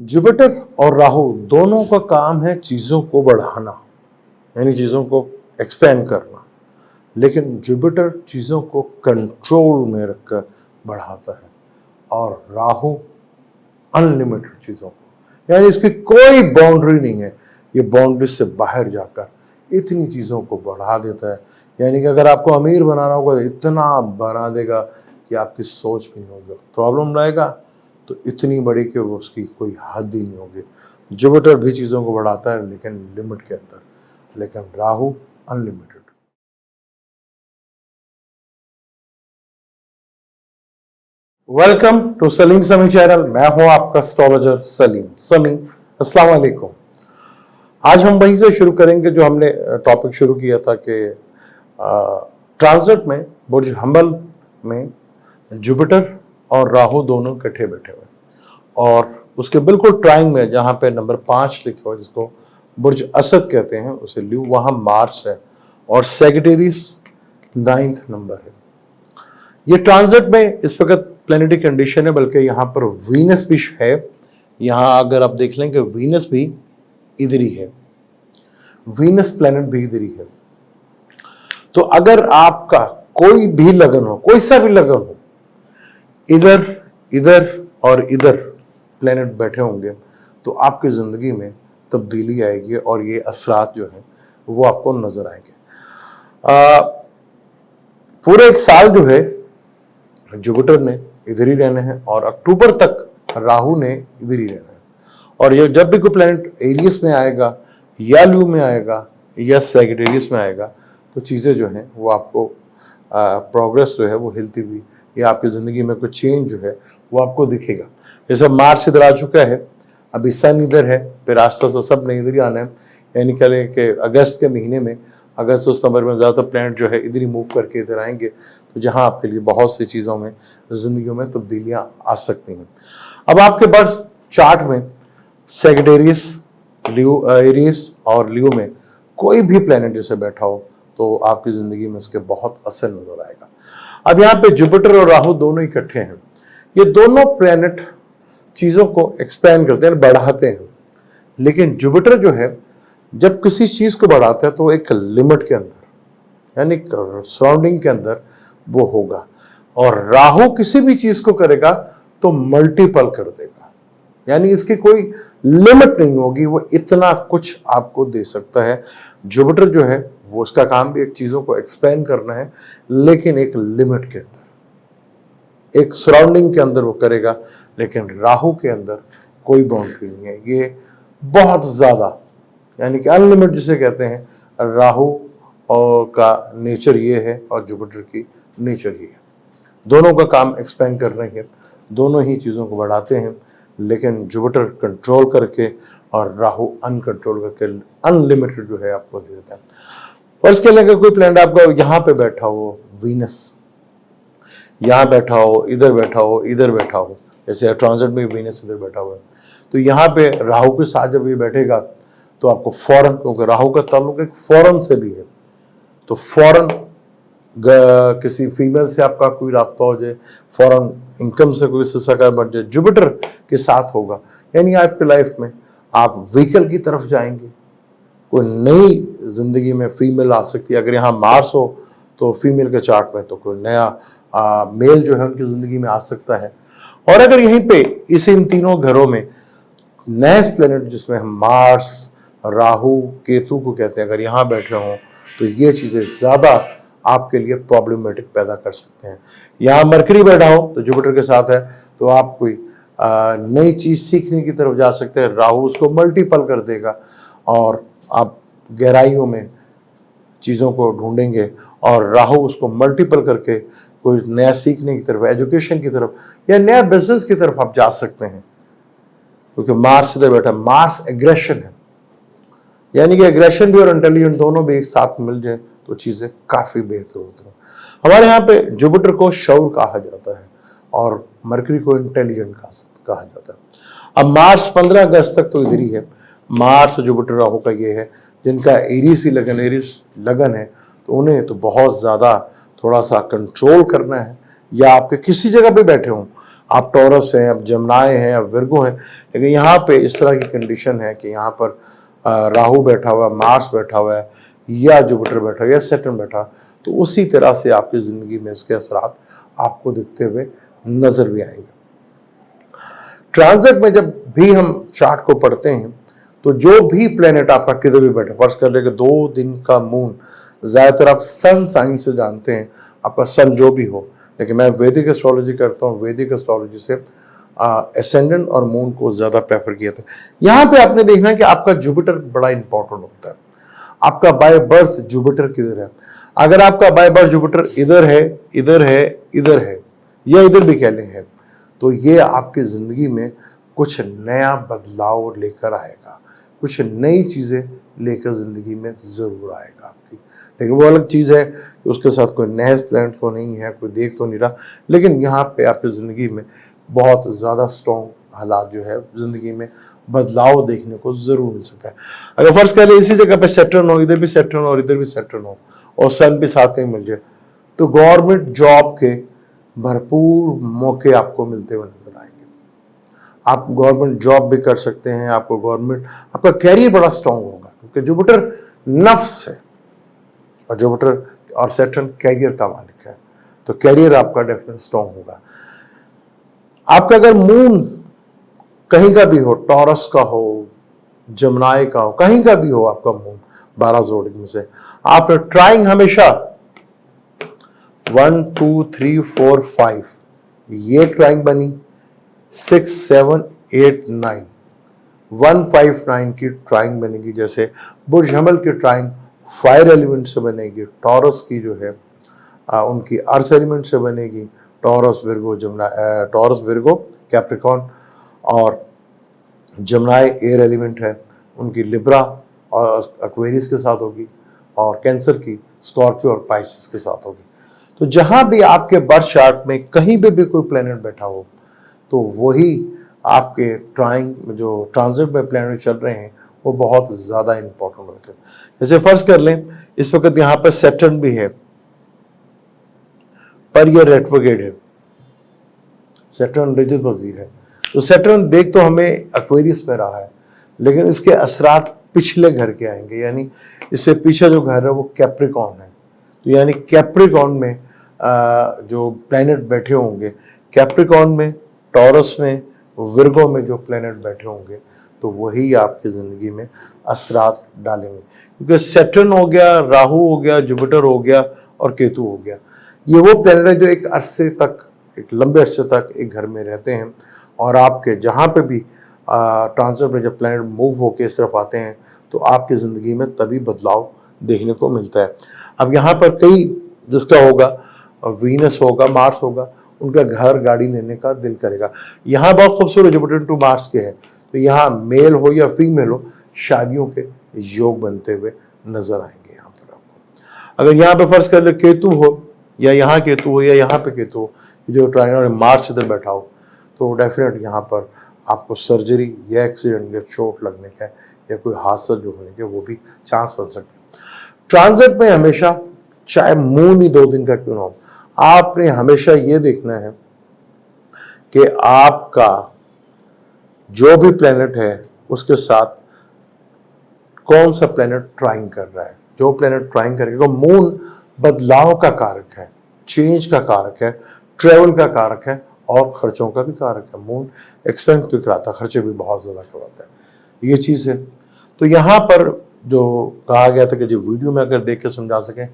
Jupiter और राहु दोनों का काम है चीज़ों को बढ़ाना, यानी चीज़ों को एक्सपेंड करना। लेकिन जुपिटर चीज़ों को कंट्रोल में रखकर बढ़ाता है और राहु अनलिमिटेड चीज़ों को, यानी इसकी कोई बाउंड्री नहीं है। ये बाउंड्री से बाहर जाकर इतनी चीज़ों को बढ़ा देता है, यानी कि अगर आपको अमीर बनाना होगा तो इतना बना देगा कि आपकी सोच भी नहीं होगी। प्रॉब्लम रहेगा तो इतनी बड़ी कि उसकी कोई हद ही नहीं होगी। जुपिटर भी चीज़ों को बढ़ाता है लेकिन लिमिट के अंदर, लेकिन राहु unlimited. Welcome to Salim Sami channel. मैं हूं आपका एस्ट्रोलॉजर सलीम समी। अस्सलाम वालेकुम। आज हम वहीं से शुरू करेंगे जो हमने टॉपिक शुरू किया था कि ट्रांजिट में बुर्ज हम्बल में जुपिटर और राहु दोनों इकट्ठे बैठे हुए, और उसके बिल्कुल ट्राइंग में जहां पे नंबर 5 लिखा हुआ, जिसको बुर्ज असद कहते हैं, उसे ल्यू, वहां मार्स है और सेगिटेरियस 9th नंबर है। ये ट्रांजिट में इस वक्त प्लैनेटरी कंडीशन है, बल्कि यहाँ पर वीनस भी है। यहाँ अगर आप देख लें कि वीनस भी इधर ही है, वीनस प्लैनेट भी इधर ही है। तो अगर आपका कोई भी लगन हो, कोई सा भी लगन हो, इधर इधर और इधर प्लैनेट बैठे होंगे तो आपकी जिंदगी में तब्दीली आएगी और ये असरात जो है वो आपको नजर आएंगे। पूरे एक साल जो है जुपिटर ने इधर ही रहने हैं और अक्टूबर तक राहु ने इधर ही रहना है। और ये जब भी कोई प्लैनेट एरियस में आएगा या ल्यू में आएगा या सेगिटेरियस में आएगा तो चीज़ें जो हैं वो आपको प्रोग्रेस जो है वो हिलती हुई, या आपकी ज़िंदगी में कोई चेंज जो है वो आपको दिखेगा। जैसे मार्च इधर आ चुका है, अभी सन इधर है, फिर आस्ता आस्ता सब ने इधर ही आना है। यानी कह कि अगस्त के महीने में, अगस्त सितंबर में ज़्यादातर प्लैनेट जो है इधर ही मूव करके इधर आएंगे, तो जहाँ आपके लिए बहुत सी चीज़ों में ज़िंदगियों में तब्दीलियाँ आ सकती हैं। अब आपके बर्थ चार्ट में सेगिटेरियस, ल्यू, एरियस और ल्यू में कोई भी प्लैनेट जैसे बैठा हो तो आपकी ज़िंदगी में उसके बहुत असर नजर आएगा। अब यहाँ पे जुपिटर और राहु दोनों इकट्ठे हैं। ये दोनों प्लैनेट चीज़ों को एक्सपेंड करते हैं, बढ़ाते हैं। लेकिन जुपिटर जो है जब किसी चीज़ को बढ़ाता है तो एक लिमिट के अंदर, यानी सराउंडिंग के अंदर वो होगा, और राहु किसी भी चीज़ को करेगा तो मल्टीपल कर देगा, यानी इसकी कोई लिमिट नहीं होगी। वो इतना कुछ आपको दे सकता है। जुपिटर जो है वो उसका काम भी एक चीज़ों को एक्सपेंड करना है, लेकिन एक लिमिट के अंदर, एक सराउंडिंग के अंदर वो करेगा। लेकिन राहु के अंदर कोई बाउंड्री नहीं है, ये बहुत ज़्यादा, यानी कि अनलिमिटेड जिसे कहते हैं। राहु और का नेचर ये है और जुपिटर की नेचर ये है। दोनों का काम एक्सपेंड करना ही है, दोनों ही चीज़ों को बढ़ाते हैं, लेकिन जुपिटर कंट्रोल करके और राहु अनकंट्रोल करके अनलिमिटेड जो है आपको दे देता है। फर्स्ट के लिए कोई प्लैनेट आपका यहाँ पे बैठा हो, वीनस यहाँ बैठा हो, इधर बैठा हो, इधर बैठा हो, जैसे ट्रांजिट में वीनस इधर बैठा हुआ है, तो यहाँ पे राहु के साथ जब ये बैठेगा तो आपको फौरन, क्योंकि राहु का ताल्लुक एक फौरन से भी है, तो फौरन किसी फीमेल से आपका कोई राब्ता हो जाए, फौरन इनकम से कोई सिलसिला बन जाए, जुपिटर के साथ होगा। यानी आपकी लाइफ में आप व्हीकल की तरफ जाएंगे, कोई नई जिंदगी में फीमेल आ सकती है। अगर यहाँ मार्स हो तो फीमेल के चार्ट में तो कोई नया मेल जो है उनकी जिंदगी में आ सकता है। और अगर यहीं पे इस इन तीनों घरों में नए प्लैनेट जिसमें हम मार्स, राहु, केतु को कहते हैं, अगर यहाँ बैठे हों तो ये चीज़ें ज़्यादा आपके लिए प्रॉब्लमेटिक पैदा कर सकते हैं। यहाँ मरकरी बैठा हो तो जुपिटर के साथ है, तो आप कोई नई चीज़ सीखने की तरफ जा सकते हैं। राहु उसको मल्टीपल कर देगा और आप गहराइयों में चीज़ों को ढूंढेंगे, और राहु उसको मल्टीपल करके कोई नया सीखने की तरफ, एजुकेशन की तरफ या नया बिजनेस की तरफ आप जा सकते हैं। क्योंकि मार्स इधर बैठा, मार्स एग्रेशन है, यानी कि एग्रेशन भी और इंटेलिजेंट दोनों भी एक साथ मिल जाए तो चीज़ें काफ़ी बेहतर होती हैं। हमारे यहाँ पे जुपिटर को शौर कहा जाता है और मरकरी को इंटेलिजेंट कहा जाता है। अब मार्स 15 अगस्त तक तो इधर ही है। मार्स जुपिटर राहु का ये है, जिनका एरीज लगन है, तो उन्हें तो बहुत ज़्यादा थोड़ा सा कंट्रोल करना है, या आपके किसी जगह पे बैठे हों, आप टॉरस हैं, आप जमनाए हैं, आप विर्गो हैं, लेकिन यहाँ पे इस तरह की कंडीशन है कि यहाँ पर राहु बैठा हुआ है, मार्स बैठा हुआ है, या जुपिटर बैठा हुआ है, या सैटर्न बैठा, तो उसी तरह से आपकी ज़िंदगी में इसके असरात आपको दिखते हुए नज़र भी आएंगे। ट्रांजिट में जब भी हम चार्ट को पढ़ते हैं तो जो भी प्लेनेट आपका किधर भी बैठे, फर्ज कर ले कि 2 दिन का मून, ज़्यादातर आप सन साइन से जानते हैं, आपका सन जो भी हो, लेकिन मैं वैदिक एस्ट्रोलॉजी करता हूँ, वैदिक एस्ट्रोलॉजी से एसेंडेंट और मून को ज़्यादा प्रेफर किया था। यहाँ पे आपने देखना है कि आपका जुपिटर बड़ा इंपॉर्टेंट होता है। आपका बाय बर्थ जुपिटर किधर है? अगर आपका बाय बर्थ जुपिटर इधर है, इधर है, इधर है, या इधर भी कह लें है, तो ये आपकी ज़िंदगी में कुछ नया बदलाव लेकर आएगा, कुछ नई चीज़ें लेकर ज़िंदगी में ज़रूर आएगा आपकी। लेकिन वो अलग चीज़ है कि उसके साथ कोई नया प्लान तो नहीं है, कोई देख तो नहीं रहा, लेकिन यहाँ पे आपकी ज़िंदगी में बहुत ज़्यादा स्ट्रॉन्ग हालात जो है, ज़िंदगी में बदलाव देखने को ज़रूर मिल सकता है। अगर फर्ज कर ले इसी जगह पे सैटर्न हो, इधर भी सैटर्न हो और इधर भी सैटर्न हो, और सन भी साथ कहीं मिल जाए, तो गवर्नमेंट जॉब के भरपूर मौके आपको मिलते हुए नजर आएंगे। आप गवर्नमेंट जॉब भी कर सकते हैं, आपको गवर्नमेंट, आपका कैरियर बड़ा स्ट्रांग होगा, क्योंकि जुपिटर नफ्स है और जुपिटर और सैटर्न कैरियर का मालिक है, तो कैरियर आपका डेफिनेट स्ट्रांग होगा। आपका अगर मून कहीं का भी हो, टॉरस का हो, जमनाए का हो, कहीं का भी हो आपका मून 12 जोड़ी में से, आप ट्राइंग हमेशा 1 2 3 4 5, ये ट्राइंग बनी, 6 7 8 9, 1 5 9 की ट्राइंग बनेगी। जैसे बुर्ज हमल की ट्राइंग फायर एलिमेंट से बनेगी, टॉरस की जो है उनकी अर्थ एलिमेंट से बनेगी, टॉरस विर्गो जमना, टॉरस विर्गो कैप्रिकॉन, और जमनाए एयर एलिमेंट है, उनकी लिब्रा और एक्वेरियस के साथ होगी, और कैंसर की स्कॉर्पियो और पाइसिस के साथ होगी। तो जहां भी आपके बर्थ चार्ट में कहीं पे भी कोई प्लेनेट बैठा हो, तो वही आपके ट्राइंग जो ट्रांजिट में प्लेनेट चल रहे हैं वो बहुत ज़्यादा इंपॉर्टेंट होते हैं। जैसे फर्ज कर लें इस वक्त यहाँ पर सैटर्न भी है, पर यह रेट्रोग्रेड है, सैटर्न रजत वजीर है, तो सैटर्न देख तो हमें एक्वेरियस में रहा है, लेकिन इसके असरात पिछले घर के आएंगे, यानी इससे पीछे जो घर है वो कैप्रिकॉन है। तो यानी कैप्रिकॉन में जो प्लैनेट बैठे होंगे, कैप्रिकॉन में, टॉरस में, विर्गो में जो प्लैनेट बैठे होंगे, तो वही आपकी ज़िंदगी में असरात डालेंगे, क्योंकि सैटर्न हो गया, राहु हो गया, जुपिटर हो गया और केतु हो गया, ये वो प्लैनेट है जो एक अरसे तक, एक लंबे अरसे तक एक घर में रहते हैं, और आपके जहाँ पे भी ट्रांजिट में जब प्लैनेट मूव होकर इस तरफ आते हैं तो आपकी ज़िंदगी में तभी बदलाव देखने को मिलता है। अब यहाँ पर कई जिसका होगा, वीनस होगा, मार्स होगा, उनका घर गाड़ी लेने का दिल करेगा। यहाँ बहुत खूबसूरत जुपिटर टू मार्स के है, तो यहाँ मेल हो या फीमेल हो, शादियों के योग बनते हुए नजर आएंगे यहाँ पर आपको। अगर यहाँ पे फर्ज कर ले केतु हो, या यहाँ केतु हो, या यहाँ पे केतु हो, जो ट्रायंगल मार्स इधर बैठा हो, तो डेफिनेट यहाँ पर आपको सर्जरी या एक्सीडेंट या चोट लगने का या कोई हादसा जो होने के वो भी चांस बन सकते हैं। ट्रांजिट में हमेशा, चाहे मून ही 2 दिन का क्यों ना हो, आपने हमेशा ये देखना है कि आपका जो भी प्लेनेट है उसके साथ कौन सा प्लेनेट ट्राइंग कर रहा है। जो प्लेनेट ट्राइंग करेगा, मून बदलाव का कारक है, चेंज का कारक है, ट्रेवल का कारक है और खर्चों का भी कारक है। मून एक्सपेंस भी कराता है, खर्चे भी बहुत ज़्यादा करवाता है, ये चीज़ है। तो यहाँ पर जो कहा गया था कि जो वीडियो में अगर देख के समझा सकें,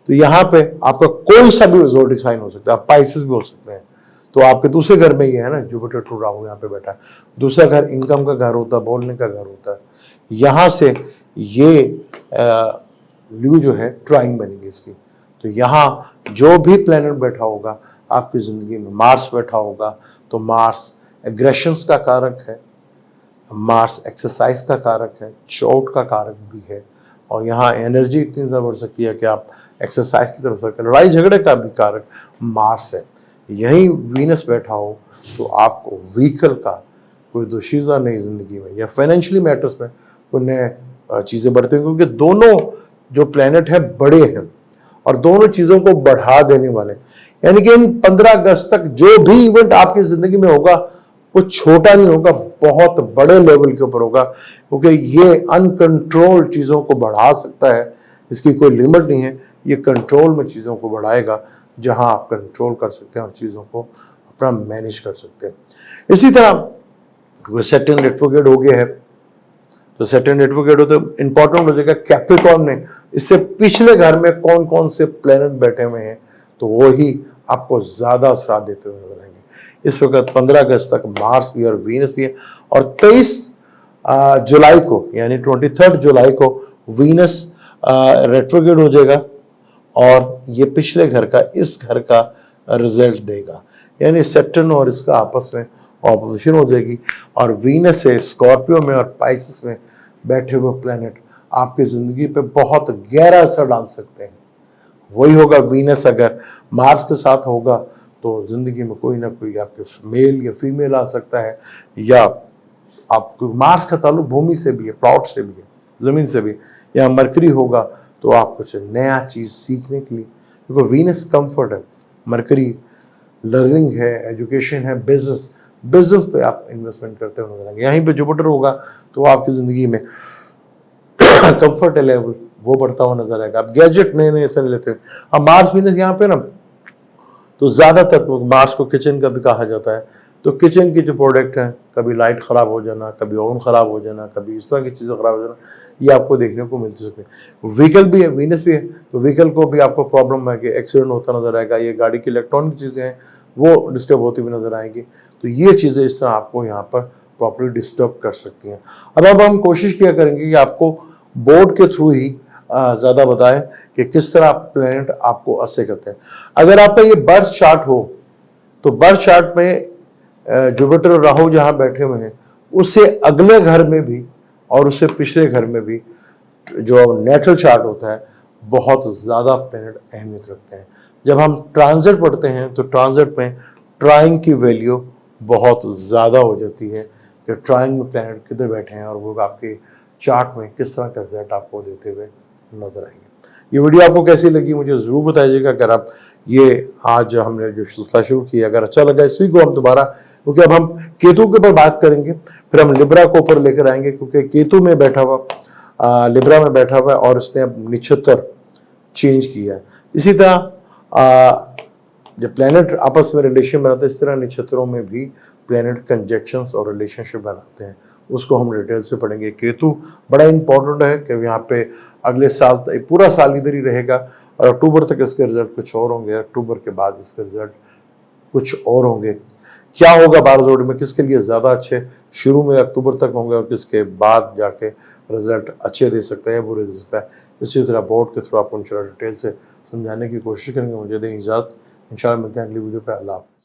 तो यहाँ पे आपका कोई सा भी ज़ोडिक साइन हो सकता है, आप पाइसेस भी हो सकते हैं, तो आपके दूसरे घर में ये है ना, जुपिटर टू राहु यहाँ पे बैठा है, दूसरा घर इनकम का घर होता है, बोलने का घर होता है, यहाँ से ये ल्यू जो है ट्राइंग बनेगी इसकी। तो यहाँ जो भी प्लैनेट बैठा होगा आपकी ज़िंदगी में, मार्स बैठा होगा तो मार्स एग्रेशंस का कारक है, मार्स एक्सरसाइज का कारक है, चोट का कारक भी है, और यहाँ एनर्जी इतनी ज़्यादा बढ़ सकती है कि आप एक्सरसाइज की तरफ सकते हैं। लड़ाई झगड़े का भी कारक मार्स है। यहीं वीनस बैठा हो तो आपको व्हीकल का कोई दोशीज़ा नहीं ज़िंदगी में, या फाइनेंशियली मैटर्स में कोई नए चीज़ें बढ़ती हैं, क्योंकि दोनों जो प्लैनेट हैं बड़े हैं और दोनों चीजों को बढ़ा देने वाले। यानी कि इन 15 अगस्त तक जो भी इवेंट आपकी जिंदगी में होगा वो छोटा नहीं होगा, बहुत बड़े लेवल के ऊपर होगा, क्योंकि ये अनकंट्रोल्ड चीजों को बढ़ा सकता है। इसकी कोई लिमिट नहीं है, ये कंट्रोल में चीजों को बढ़ाएगा, जहां आप कंट्रोल कर सकते हैं और चीजों को अपना मैनेज कर सकते हैं। इसी तरह सैटर्न रेट्रोग्रेड हो गया है, तो सैटर्न रेट्रोग्रेड हो तो इंपॉर्टेंट हो जाएगा कैप्रिकॉर्न में इससे पिछले घर में कौन कौन से प्लेनेट बैठे हुए हैं, तो वो ही आपको ज्यादा असर देते हुए नजर आएंगे। इस वक्त 15 अगस्त तक मार्स भी और वीनस भी है, और 23 जुलाई को यानी 23 जुलाई को वीनस रेट्रोग्रेड हो जाएगा, और ये पिछले घर का इस घर का रिजल्ट देगा। यानी सैटर्न और इसका आपस में ऑपोजिशन हो जाएगी, और वीनस से स्कॉर्पियो में और पाइसेस में बैठे हुए प्लैनेट आपकी जिंदगी पे बहुत गहरा असर डाल सकते हैं। वही होगा, वीनस अगर मार्स के साथ होगा तो जिंदगी में कोई ना कोई आपके मेल या फीमेल आ सकता है, या आपको मार्स का ताल्लुक भूमि से भी है, प्लॉट से भी है, जमीन से भी, या मरकरी होगा तो आप कुछ नया चीज सीखने के लिए, क्योंकि वीनस कंफर्ट है, मरकरी लर्निंग है, एजुकेशन है, बिजनेस पे आप इन्वेस्टमेंट करते हुए नजर आएंगे। यहीं पे जुपिटर होगा तो आपकी जिंदगी में कंफर्ट लेवल वो बढ़ता हुआ नजर आएगा। आप गैजेट नए नए से लेते हैं। अब मार्स वीनस यहाँ पे ना, तो ज्यादातर मार्स को किचन का भी कहा जाता है, तो किचन की जो प्रोडक्ट हैं, कभी लाइट खराब हो जाना, कभी ओवन खराब हो जाना, कभी इस तरह की चीजें खराब हो जाना, ये आपको देखने को मिलती सकती है। व्हीकल भी है, वीनस भी है, तो व्हीकल को भी आपको प्रॉब्लम है कि एक्सीडेंट होता नजर आएगा, ये गाड़ी की इलेक्ट्रॉनिक चीजें हैं वो डिस्टर्ब होती हुई नजर आएंगी। तो ये चीजें इस तरह आपको यहाँ पर प्रॉपर्ली डिस्टर्ब कर सकती हैं। अब हम कोशिश किया करेंगे कि आपको बोर्ड के थ्रू ही ज्यादा बताएं कि किस तरह प्लैनेट आपको असर करते हैं। अगर आपका ये बर्थ चार्ट हो तो बर्थ चार्ट में जुपिटर और राहु जहां बैठे हुए हैं, उससे अगले घर में भी और उससे पिछले घर में भी जो नेटल चार्ट होता है, बहुत ज्यादा प्लैनेट अहमियत रखते हैं। जब हम ट्रांजिट पढ़ते हैं तो ट्रांजिट में ट्राइंग की वैल्यू बहुत ज्यादा हो जाती है कि ट्राइंग में प्लैनेट किधर बैठे हैं, और वो आपके चार्ट में किस तरह का रिजल्ट आपको देते हुए नजर आएंगे। ये वीडियो आपको कैसी लगी मुझे जरूर बताइएगा। अगर आप ये आज हमने जो सिलसिला शुरू किया अगर अच्छा लगा, इसी को हम दोबारा, क्योंकि अब हम केतु के ऊपर बात करेंगे, फिर हम लिब्रा को ऊपर लेकर आएंगे, क्योंकि केतु में बैठा हुआ लिब्रा में बैठा हुआ है और उसने अब नक्षत्र चेंज किया है। इसी तरह जब प्लैनेट आपस में रिलेशन बनाते हैं, इस तरह नक्षत्रों में भी प्लैनेट कंजक्शंस और रिलेशनशिप बनाते हैं, उसको हम डिटेल से पढ़ेंगे। केतु बड़ा इंपॉर्टेंट है कि यहाँ पे अगले साल पूरा साल इधर ही रहेगा, और अक्टूबर तक इसके रिजल्ट कुछ और होंगे, अक्टूबर के बाद इसके रिजल्ट कुछ और होंगे। क्या होगा 12 जोड़ी में, किसके लिए ज़्यादा अच्छे शुरू में अक्टूबर तक होंगे और किसके बाद जाके रिजल्ट अच्छे दे सकते हैं, बुरे दे सकता है, इसी तरह बोर्ड के थ्रू आपको डिटेल से समझाने की कोशिश करेंगे। मुझे दें इजाज़त, इंशाल्लाह मिलते हैं अगली वीडियो पे। अल्लाह हाफ़िज़।